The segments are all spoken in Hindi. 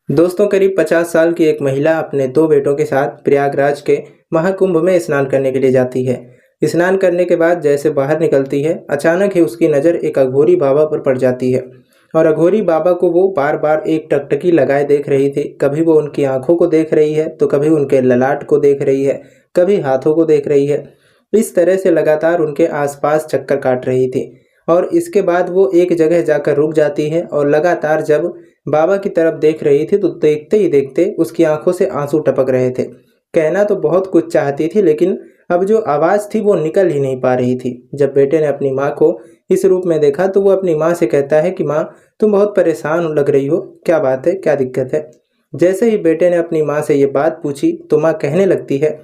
दोस्तों, करीब 50 साल की एक महिला अपने 2 बेटों के साथ प्रयागराज के महाकुंभ में स्नान करने के लिए जाती है। स्नान करने के बाद जैसे बाहर निकलती है, अचानक ही उसकी नज़र एक अघोरी बाबा पर पड़ जाती है और अघोरी बाबा को वो बार-बार एक टकटकी लगाए देख रही थी। कभी वो उनकी आँखों को देख रही है, तो कभी उनके ललाट को देख रही है, कभी हाथों को देख रही है। इस तरह से लगातार उनके आस-पास चक्कर काट रही थी और इसके बाद वो एक जगह जाकर रुक जाती है और लगातार जब बाबा की तरफ देख रही थी तो देखते ही देखते उसकी आंखों से आंसू टपक रहे थे। कहना तो बहुत कुछ चाहती थी, लेकिन अब जो आवाज़ थी वो निकल ही नहीं पा रही थी। जब बेटे ने अपनी माँ को इस रूप में देखा तो वो अपनी माँ से कहता है कि माँ, तुम बहुत परेशान लग रही हो, क्या बात है, क्या दिक्कत है। जैसे ही बेटे ने अपनी माँ से ये बात पूछी तो माँ कहने लगती है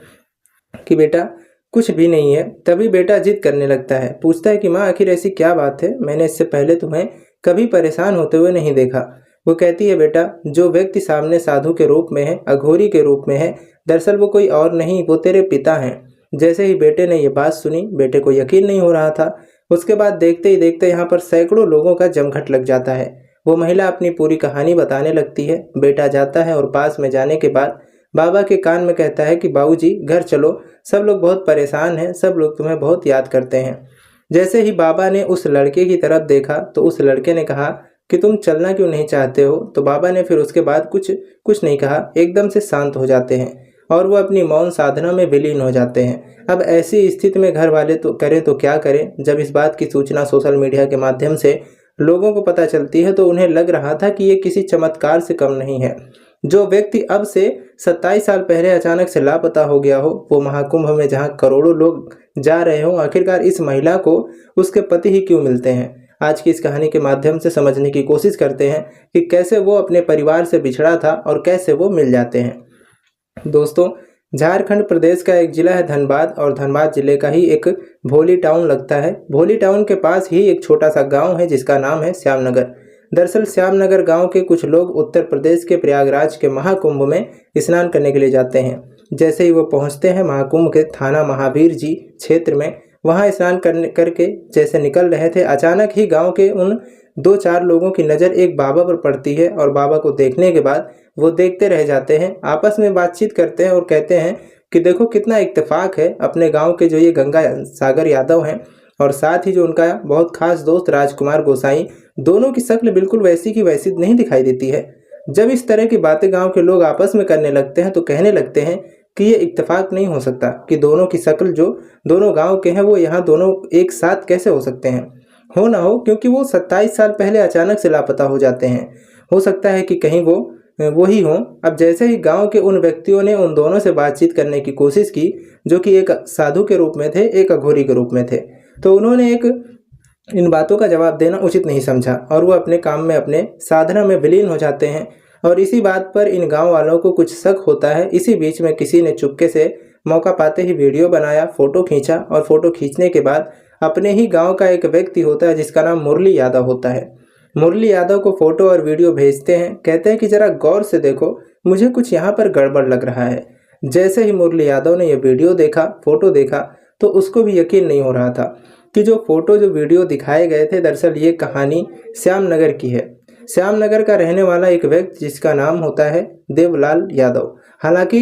कि बेटा कुछ भी नहीं है। तभी बेटा जिद करने लगता है, पूछता है कि माँ आखिर ऐसी क्या बात है, मैंने इससे पहले तुम्हें कभी परेशान होते हुए नहीं देखा। वो कहती है, बेटा जो व्यक्ति सामने साधु के रूप में है, अघोरी के रूप में है, दरअसल वो कोई और नहीं, वो तेरे पिता हैं। जैसे ही बेटे ने ये बात सुनी, बेटे को यकीन नहीं हो रहा था। उसके बाद देखते ही देखते यहाँ पर सैकड़ों लोगों का जमघट लग जाता है। वो महिला अपनी पूरी कहानी बताने लगती है। बेटा जाता है और पास में जाने के बाद बाबा के कान में कहता है कि बाबूजी घर चलो, सब लोग बहुत परेशान हैं, सब लोग तुम्हें बहुत याद करते हैं। जैसे ही बाबा ने उस लड़के की तरफ देखा तो उस लड़के ने कहा कि तुम चलना क्यों नहीं चाहते हो। तो बाबा ने फिर उसके बाद कुछ नहीं कहा, एकदम से शांत हो जाते हैं और वो अपनी मौन साधना में विलीन हो जाते हैं। अब ऐसी स्थिति में घर वाले तो करें तो क्या करें। जब इस बात की सूचना सोशल मीडिया के माध्यम से लोगों को पता चलती है तो उन्हें लग रहा था कि ये किसी चमत्कार से कम नहीं है। जो व्यक्ति अब से 27 साल पहले अचानक से लापता हो गया हो, वो महाकुंभ में जहां करोड़ों लोग जा रहे हो, आखिरकार इस महिला को उसके पति ही क्यों मिलते हैं। आज की इस कहानी के माध्यम से समझने की कोशिश करते हैं कि कैसे वो अपने परिवार से बिछड़ा था और कैसे वो मिल जाते हैं। दोस्तों, झारखंड प्रदेश का एक जिला है धनबाद और धनबाद जिले का ही एक भोली टाउन लगता है। भोली टाउन के पास ही एक छोटा सा गांव है जिसका नाम है श्यामनगर। दरअसल श्यामनगर गांव के कुछ लोग उत्तर प्रदेश के प्रयागराज के महाकुंभ में स्नान करने के लिए जाते हैं। जैसे ही वो पहुंचते हैं महाकुंभ के थाना महावीर जी क्षेत्र में, वहां स्नान करके जैसे निकल रहे थे, अचानक ही गांव के उन 2-4 लोगों की नज़र एक बाबा पर पड़ती है और बाबा को देखने के बाद वो देखते रह जाते हैं। आपस में बातचीत करते हैं और कहते हैं कि देखो कितना इत्तेफाक है, अपने गांव के जो ये गंगा सागर यादव हैं और साथ ही जो उनका बहुत खास दोस्त राजकुमार गोसाई, दोनों की शक्ल बिल्कुल वैसी की वैसी नहीं दिखाई देती है। जब इस तरह की बातें गांव के लोग आपस में करने लगते हैं तो कहने लगते हैं कि ये इत्तेफाक नहीं हो सकता कि दोनों की शक्ल जो दोनों गांव के हैं वो यहाँ दोनों एक साथ कैसे हो सकते हैं। हो ना हो, क्योंकि वो 27 साल पहले अचानक से लापता हो जाते हैं। हो सकता है कि कहीं वो ही हों। अब जैसे ही गांव के उन व्यक्तियों ने उन दोनों से बातचीत करने की कोशिश की, जो कि एक साधु के रूप में थे, एक अघोरी के रूप में थे, तो उन्होंने इन बातों का जवाब देना उचित नहीं समझा और वो अपने काम में, अपने साधना में विलीन हो जाते हैं। और इसी बात पर इन गांव वालों को कुछ शक होता है। इसी बीच में किसी ने चुपके से मौका पाते ही वीडियो बनाया, फ़ोटो खींचा और फ़ोटो खींचने के बाद अपने ही गांव का एक व्यक्ति होता है जिसका नाम मुरली यादव होता है। मुरली यादव को फ़ोटो और वीडियो भेजते हैं, कहते हैं कि ज़रा गौर से देखो, मुझे कुछ यहाँ पर गड़बड़ लग रहा है। जैसे ही मुरली यादव ने यह वीडियो देखा, फ़ोटो देखा, तो उसको भी यकीन नहीं हो रहा था कि जो फ़ोटो जो वीडियो दिखाए गए थे, दरअसल ये कहानी श्यामनगर की है। श्यामनगर का रहने वाला एक व्यक्ति जिसका नाम होता है देवलाल यादव। हालांकि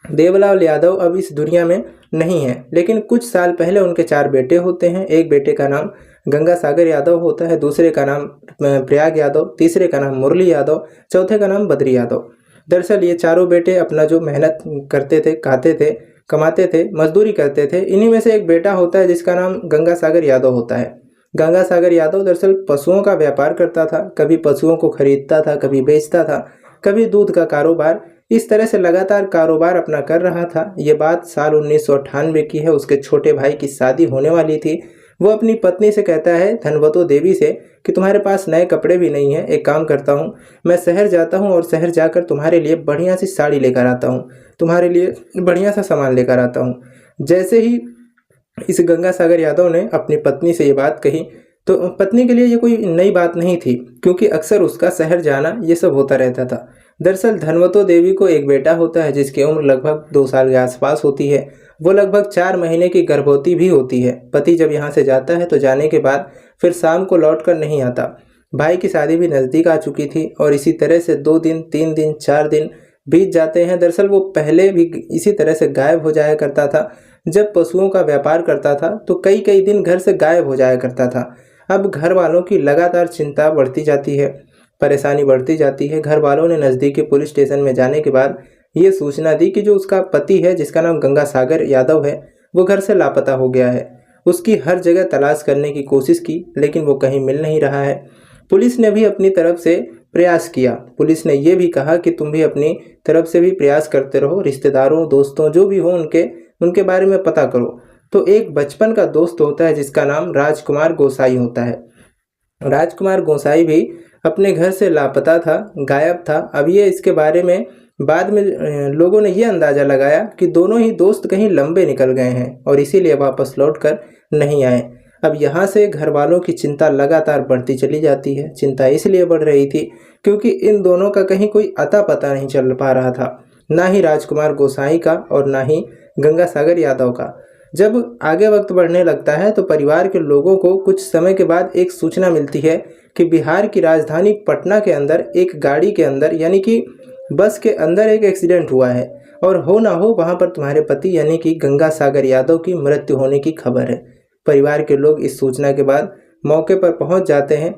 देवलाल यादव अब इस दुनिया में नहीं है, लेकिन कुछ साल पहले उनके 4 बेटे होते हैं। एक बेटे का नाम गंगा सागर यादव होता है, दूसरे का नाम प्रयाग यादव, तीसरे का नाम मुरली यादव, चौथे का नाम बद्री यादव। दरअसल ये चारों बेटे अपना जो मेहनत करते थे, खाते थे, कमाते थे, मजदूरी करते थे। इन्हीं में से एक बेटा होता है जिसका नाम गंगा सागर यादव होता है। गंगा सागर यादव दरअसल पशुओं का व्यापार करता था। कभी पशुओं को खरीदता था, कभी बेचता था, कभी दूध का कारोबार। इस तरह से लगातार कारोबार अपना कर रहा था। ये बात साल 1998 की है। उसके छोटे भाई की शादी होने वाली थी। वो अपनी पत्नी से कहता है, धनवतो देवी से, कि तुम्हारे पास नए कपड़े भी नहीं हैं, एक काम करता हूँ, मैं शहर जाता हूँ और शहर जाकर तुम्हारे लिए बढ़िया सी साड़ी लेकर आता हूँ, तुम्हारे लिए बढ़िया सा सामान लेकर आता हूँ। जैसे ही इस गंगा सागर यादव ने अपनी पत्नी से ये बात कही तो पत्नी के लिए ये कोई नई बात नहीं थी, क्योंकि अक्सर उसका शहर जाना ये सब होता रहता था। दरअसल धनवतो देवी को एक बेटा होता है जिसकी उम्र लगभग 2 साल के आसपास होती है। वो लगभग 4 महीने की गर्भवती भी होती है। पति जब यहाँ से जाता है तो जाने के बाद फिर शाम को लौट कर नहीं आता। भाई की शादी भी नज़दीक आ चुकी थी और इसी तरह से 2 दिन, 3 दिन, 4 दिन बीत जाते हैं। दरअसल वो पहले भी इसी तरह से गायब हो जाया करता था। जब पशुओं का व्यापार करता था तो कई-कई दिन घर से गायब हो जाया करता था। अब घर वालों की लगातार चिंता बढ़ती जाती है, परेशानी बढ़ती जाती है। घर वालों ने नज़दीकी पुलिस स्टेशन में जाने के बाद ये सूचना दी कि जो उसका पति है, जिसका नाम गंगा सागर यादव है, वो घर से लापता हो गया है। उसकी हर जगह तलाश करने की कोशिश की, लेकिन वो कहीं मिल नहीं रहा है। पुलिस ने भी अपनी तरफ से प्रयास किया। पुलिस ने ये भी कहा कि तुम भी अपनी तरफ से भी प्रयास करते रहो, रिश्तेदारों, दोस्तों जो भी हो उनके बारे में पता करो। तो एक बचपन का दोस्त होता है जिसका नाम राजकुमार गोसाई होता है। राजकुमार गोसाई भी अपने घर से लापता था, गायब था। अब ये इसके बारे में बाद में लोगों ने ये अंदाज़ा लगाया कि दोनों ही दोस्त कहीं लंबे निकल गए हैं और इसीलिए वापस लौटकर नहीं आए। अब यहाँ से घर वालों की चिंता लगातार बढ़ती चली जाती है। चिंता इसलिए बढ़ रही थी क्योंकि इन दोनों का कहीं कोई अता पता नहीं चल पा रहा था, ना ही राजकुमार गोसाई का और ना ही गंगा सागर यादव का। जब आगे वक्त बढ़ने लगता है तो परिवार के लोगों को कुछ समय के बाद एक सूचना मिलती है कि बिहार की राजधानी पटना के अंदर एक गाड़ी के अंदर यानी कि बस के अंदर एक एक्सीडेंट हुआ है और हो ना हो वहाँ पर तुम्हारे पति यानी कि गंगा सागर यादव की मृत्यु होने की खबर है। परिवार के लोग इस सूचना के बाद मौके पर पहुँच जाते हैं।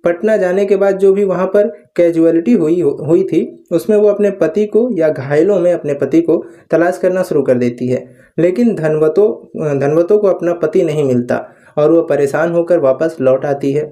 पटना जाने के बाद जो भी वहाँ पर कैजुअलिटी हुई थी उसमें वो अपने पति को या घायलों में अपने पति को तलाश करना शुरू कर देती है। लेकिन धनवतों को अपना पति नहीं मिलता और वो परेशान होकर वापस लौट आती है।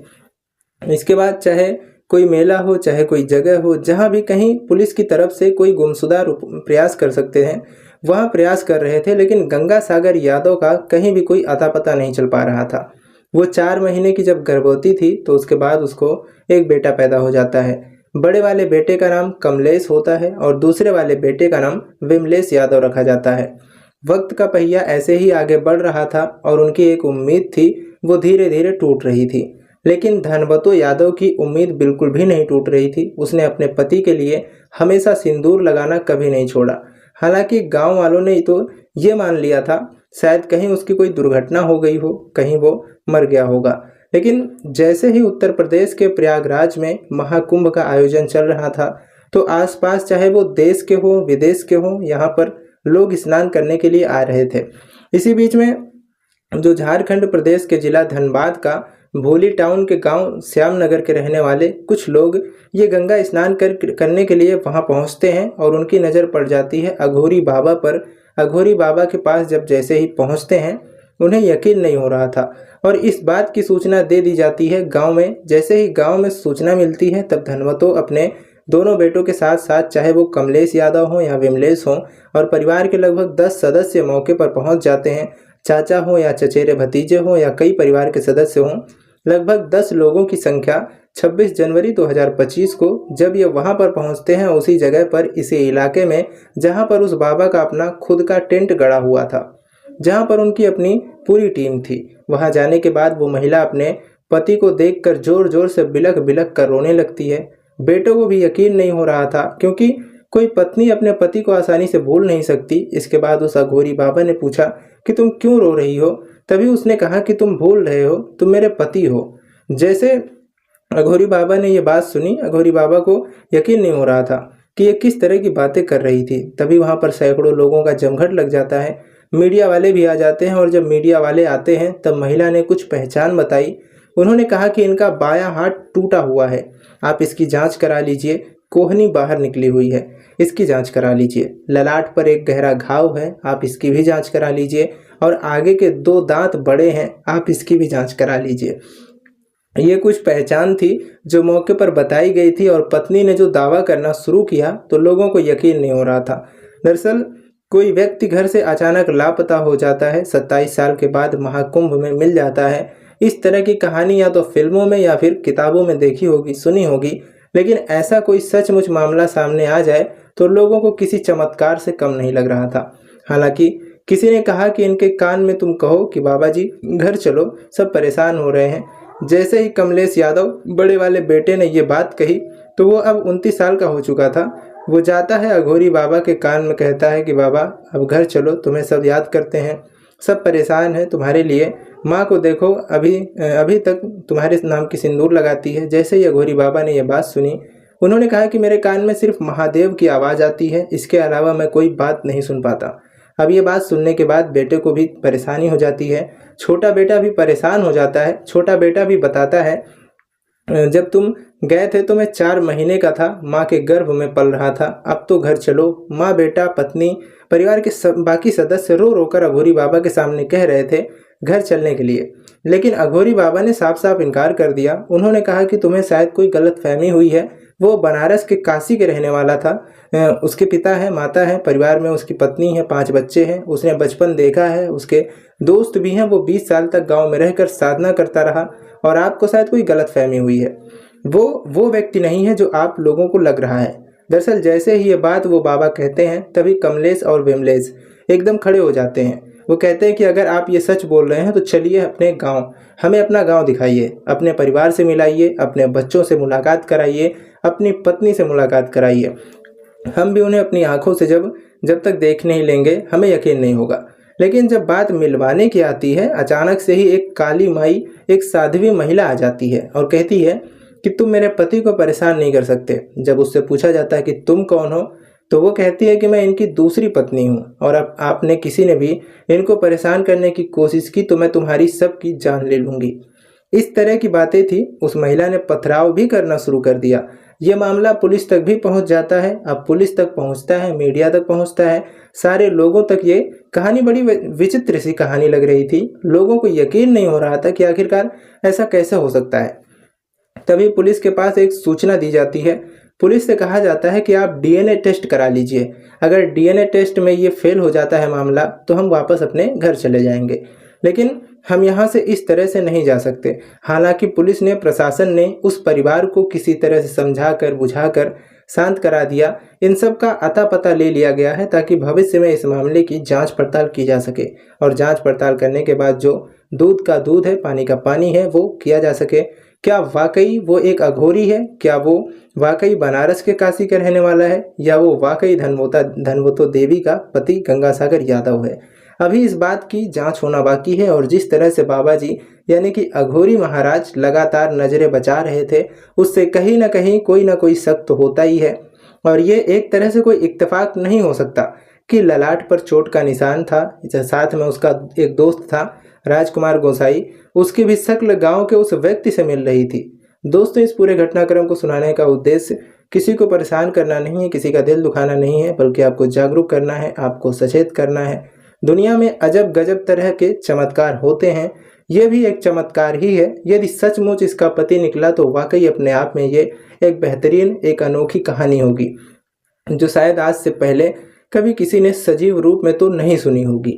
इसके बाद चाहे कोई मेला हो, चाहे कोई जगह हो, जहाँ भी कहीं पुलिस की तरफ से कोई गुमशुदा प्रयास कर सकते हैं वहाँ प्रयास कर रहे थे, लेकिन गंगा सागर यादव का कहीं भी कोई अता पता नहीं चल पा रहा था। वो 4 महीने की जब गर्भवती थी तो उसके बाद उसको एक बेटा पैदा हो जाता है। बड़े वाले बेटे का नाम कमलेश होता है और दूसरे वाले बेटे का नाम विमलेश यादव रखा जाता है। वक्त का पहिया ऐसे ही आगे बढ़ रहा था और उनकी एक उम्मीद थी, वो धीरे धीरे टूट रही थी। लेकिन धनवतो यादव की उम्मीद बिल्कुल भी नहीं टूट रही थी। उसने अपने पति के लिए हमेशा सिंदूर लगाना कभी नहीं छोड़ा। हालांकि गांव वालों ने तो ये मान लिया था शायद कहीं उसकी कोई दुर्घटना हो गई हो, कहीं वो मर गया होगा। लेकिन जैसे ही उत्तर प्रदेश के प्रयागराज में महाकुंभ का आयोजन चल रहा था तो आसपास चाहे वो देश के हो, विदेश के हो, यहाँ पर लोग स्नान करने के लिए आ रहे थे। इसी बीच में जो झारखंड प्रदेश के जिला धनबाद का भोली टाउन के गांव श्यामनगर के रहने वाले कुछ लोग ये गंगा स्नान करने के लिए वहां पहुंचते हैं और उनकी नज़र पड़ जाती है अघोरी बाबा पर। अघोरी बाबा के पास जब जैसे ही पहुंचते हैं उन्हें यकीन नहीं हो रहा था और इस बात की सूचना दे दी जाती है गांव में। जैसे ही गांव में सूचना मिलती है तब धनवतो अपने दोनों बेटों के साथ साथ चाहे वो कमलेश यादव हों या विमलेश हों और परिवार के लगभग 10 सदस्य मौके पर पहुंच जाते हैं। चाचा हो या चचेरे भतीजे हों या कई परिवार के सदस्य हों, लगभग 10 लोगों की संख्या 26 जनवरी 2025 को जब ये वहाँ पर पहुँचते हैं उसी जगह पर, इसी इलाके में जहाँ पर उस बाबा का अपना खुद का टेंट गड़ा हुआ था, जहाँ पर उनकी अपनी पूरी टीम थी। वहाँ जाने के बाद वो महिला अपने पति को देखकर जोर जोर से बिलख बिलख कर रोने लगती है। बेटों को भी यकीन नहीं हो रहा था क्योंकि कोई पत्नी अपने पति को आसानी से भूल नहीं सकती। इसके बाद उस अघोरी बाबा ने पूछा कि तुम क्यों रो रही हो? तभी उसने कहा कि तुम भूल रहे हो, तुम मेरे पति हो। जैसे अघोरी बाबा ने ये बात सुनी, अघोरी बाबा को यकीन नहीं हो रहा था कि ये किस तरह की बातें कर रही थी। तभी वहाँ पर सैकड़ों लोगों का जमघट लग जाता है, मीडिया वाले भी आ जाते हैं और जब मीडिया वाले आते हैं तब महिला ने कुछ पहचान बताई। उन्होंने कहा कि इनका बायां हाथ टूटा हुआ है, आप इसकी जांच करा लीजिए, कोहनी बाहर निकली हुई है, इसकी जांच करा लीजिए। ललाट पर एक गहरा घाव है, आप इसकी भी जांच करा लीजिए और आगे के 2 दांत बड़े हैं, आप इसकी भी जांच करा लीजिए। ये कुछ पहचान थी जो मौके पर बताई गई थी और पत्नी ने जो दावा करना शुरू किया तो लोगों को यकीन नहीं हो रहा था। दरअसल कोई व्यक्ति घर से अचानक लापता हो जाता है, 27 साल के बाद महाकुंभ में मिल जाता है। इस तरह की कहानी या तो फिल्मों में या फिर किताबों में देखी होगी, सुनी होगी, लेकिन ऐसा कोई सचमुच मामला सामने आ जाए तो लोगों को किसी चमत्कार से कम नहीं लग रहा था। हालांकि किसी ने कहा कि इनके कान में तुम कहो कि बाबा जी घर चलो, सब परेशान हो रहे हैं। जैसे ही कमलेश यादव बड़े वाले बेटे ने ये बात कही तो वो अब 29 साल का हो चुका था। वो जाता है अघोरी बाबा के कान में, कहता है कि बाबा अब घर चलो, तुम्हें सब याद करते हैं, सब परेशान हैं, तुम्हारे लिए माँ को देखो, अभी अभी तक तुम्हारे नाम की सिंदूर लगाती है। जैसे ही अघोरी बाबा ने यह बात सुनी, उन्होंने कहा कि मेरे कान में सिर्फ महादेव की आवाज़ आती है, इसके अलावा मैं कोई बात नहीं सुन पाता। अब ये बात सुनने के बाद बेटे को भी परेशानी हो जाती है। छोटा बेटा भी परेशान हो जाता है। छोटा बेटा भी बताता है, जब तुम गए थे तो मैं 4 महीने का था, माँ के गर्भ में पल रहा था। अब तो घर चलो। माँ, बेटा, पत्नी, परिवार के बाकी सदस्य रो रो कर अघोरी बाबा के सामने कह रहे थे घर चलने के लिए, लेकिन अघोरी बाबा ने साफ साफ इनकार कर दिया। उन्होंने कहा कि तुम्हें शायद कोई गलतफहमी हुई है। वो बनारस के काशी के रहने वाला था। उसके पिता है, माता है, परिवार में उसकी पत्नी है, 5 बच्चे हैं। उसने बचपन देखा है, उसके दोस्त भी हैं। वो 20 साल तक गांव में रहकर साधना करता रहा और आपको शायद कोई गलतफहमी हुई है। वो व्यक्ति नहीं है जो आप लोगों को लग रहा है। दरअसल जैसे ही ये बात वो बाबा कहते हैं, तभी कमलेश और विमलेश एकदम खड़े हो जाते हैं। वो कहते हैं कि अगर आप ये सच बोल रहे हैं तो चलिए अपने गांव, हमें अपना गांव दिखाइए, अपने परिवार से मिलाइए, अपने बच्चों से मुलाकात कराइए, अपनी पत्नी से मुलाकात कराइए। हम भी उन्हें अपनी आंखों से जब तक देख नहीं लेंगे हमें यकीन नहीं होगा। लेकिन जब बात मिलवाने की आती है, अचानक से ही एक काली माई, एक साध्वी महिला आ जाती है और कहती है कि तुम मेरे पति को परेशान नहीं कर सकते। जब उससे पूछा जाता है कि तुम कौन हो, तो वो कहती है कि मैं इनकी दूसरी पत्नी हूँ और अब आपने किसी ने भी इनको परेशान करने की कोशिश की तो मैं तुम्हारी सबकी जान ले लूँगी। इस तरह की बातें थी। उस महिला ने पथराव भी करना शुरू कर दिया। ये मामला पुलिस तक भी पहुंच जाता है। अब पुलिस तक पहुंचता है, मीडिया तक पहुंचता है, सारे लोगों तक ये कहानी बड़ी विचित्र सी कहानी लग रही थी। लोगों को यकीन नहीं हो रहा था कि आखिरकार ऐसा कैसे हो सकता है। तभी पुलिस के पास एक सूचना दी जाती है। पुलिस से कहा जाता है कि आप डीएनए टेस्ट करा लीजिए। अगर डीएनए टेस्ट में ये फेल हो जाता है मामला, तो हम वापस अपने घर चले जाएंगे, लेकिन हम यहाँ से इस तरह से नहीं जा सकते। हालांकि पुलिस ने, प्रशासन ने उस परिवार को किसी तरह से समझाकर बुझाकर शांत करा दिया। इन सब का अता पता ले लिया गया है ताकि भविष्य में इस मामले की जांच पड़ताल की जा सके और जांच पड़ताल करने के बाद जो दूध का दूध है, पानी का पानी है, वो किया जा सके। क्या वाकई वो एक अघोरी है? क्या वो वाकई बनारस के काशी का रहने वाला है? या वो वाकई धनवतो देवी का पति गंगासागर यादव है? अभी इस बात की जांच होना बाकी है। और जिस तरह से बाबा जी यानी कि अघोरी महाराज लगातार नजरें बचा रहे थे, उससे कहीं ना कोई शक तो होता ही है। और ये एक तरह से कोई इत्तेफाक नहीं हो सकता कि ललाट पर चोट का निशान था, साथ में उसका एक दोस्त था राजकुमार गोसाई, उसकी भी शक्ल गांव के उस व्यक्ति से मिल रही थी। दोस्तों, इस पूरे घटनाक्रम को सुनाने का उद्देश्य किसी को परेशान करना नहीं है, किसी का दिल दुखाना नहीं है, बल्कि आपको जागरूक करना है, आपको सचेत करना है। दुनिया में अजब गजब तरह के चमत्कार होते हैं, ये भी एक चमत्कार ही है। यदि सचमुच इसका पति निकला तो वाकई अपने आप में ये एक बेहतरीन, एक अनोखी कहानी होगी, जो शायद आज से पहले कभी किसी ने सजीव रूप में तो नहीं सुनी होगी।